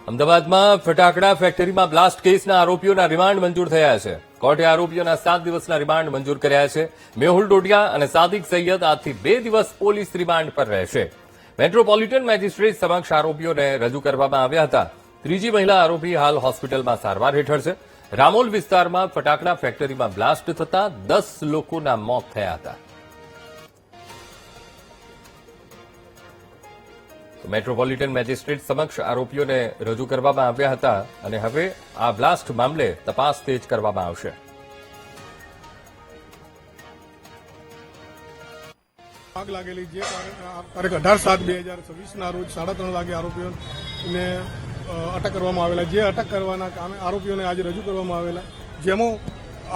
અમદાવાદમાં ફટાકડા ફેક્ટરીમાં બ્લાસ્ટ કેસના આરોપીઓના રિમાન્ડ મંજૂર થયા છે. કોર્ટે આરોપીઓના 7 દિવસના રિમાન્ડ મંજૂર કર્યા છે. મેહુલ ડોડિયા અને સાદિક સૈયદ આજથી 2 દિવસ પોલીસ રિમાન્ડ પર રહેશે. મેટ્રોપોલિટન મેજિસ્ટ્રેટ સમક્ષ આરોપીઓને રજૂ કરવામાં આવ્યા હતા. ત્રીજી મહિલા આરોપી હાલ હોસ્પિટલમાં સારવાર હેઠળ છે. રામોલ વિસ્તારમાં ફટાકડા ફેક્ટરીમાં બ્લાસ્ટ થતા 10 લોકોના મોત થયા હતા. મેટ્રોપોલિટન મેજિસ્ટ્રેટ સમક્ષ આરોપીઓને રજૂ કરવામાં આવ્યા હતા અને હવે આ બ્લાસ્ટ મામલે તપાસ તેજ કરવામાં આવશે. આગ લાગેલી જે તારીખ 18/7/2026ના રોજ 3:30 વાગે આરોપીઓને અટક કરવામાં આવેલા. જે અટક કરવાના કામે આરોપીઓને આજે રજૂ કરવામાં આવેલા, જેમાં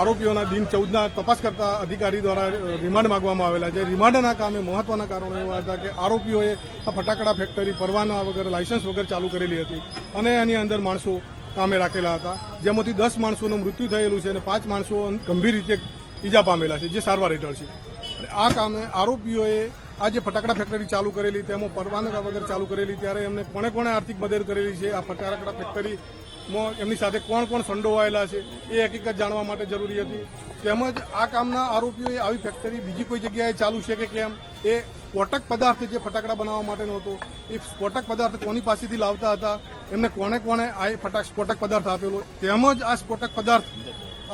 આરોપીઓના દિન 14ના તપાસ કરતા અધિકારી દ્વારા રિમાન્ડ માંગવામાં આવેલા છે. રિમાન્ડના કામે મહત્વના કારણો એવા હતા કે આરોપીઓએ આ ફટાકડા ફેક્ટરી પરવાના વગર, લાયસન્સ વગર ચાલુ કરેલી હતી અને એની અંદર માણસો કામે રાખેલા હતા, જેમાંથી 10 માણસોનું મૃત્યુ થયેલું છે અને 5 માણસો ગંભીર રીતે ઈજા પામેલા છે, જે સારવાર હેઠળ છે. આ કામે આરોપીઓએ આ જે ફટાકડા ફેક્ટરી ચાલુ કરેલી તેમાં પરવાના વગર ચાલુ કરેલી, ત્યારે એમને કોણે કોણે આર્થિક મદદ કરેલી છે, આ ફટાકડા ફેક્ટરીમાં એમની સાથે કોણ કોણ સંડોવાયેલા છે એ હકીકત જાણવા માટે જરૂરી હતી. તેમજ આ કામના આરોપીઓએ આવી ફેક્ટરી બીજી કોઈ જગ્યાએ ચાલુ છે કે કેમ, એ સ્ફોટક પદાર્થ જે ફટાકડા બનાવવા માટેનો હતો એ સ્ફોટક પદાર્થ કોની પાસેથી લાવતા હતા, એમને કોણે કોણે આ સ્ફોટક પદાર્થ આપેલો, તેમજ આ સ્ફોટક પદાર્થ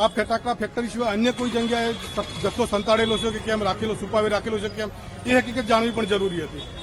આ ફટાકડા ફેક્ટરી સિવાય અન્ય કોઈ જગ્યાએ જથ્થો સંતાડેલો છે કે કેમ રાખેલો, છુપાવી રાખેલો છે કેમ, એ હકીકત જાણવી પણ જરૂરી હતી.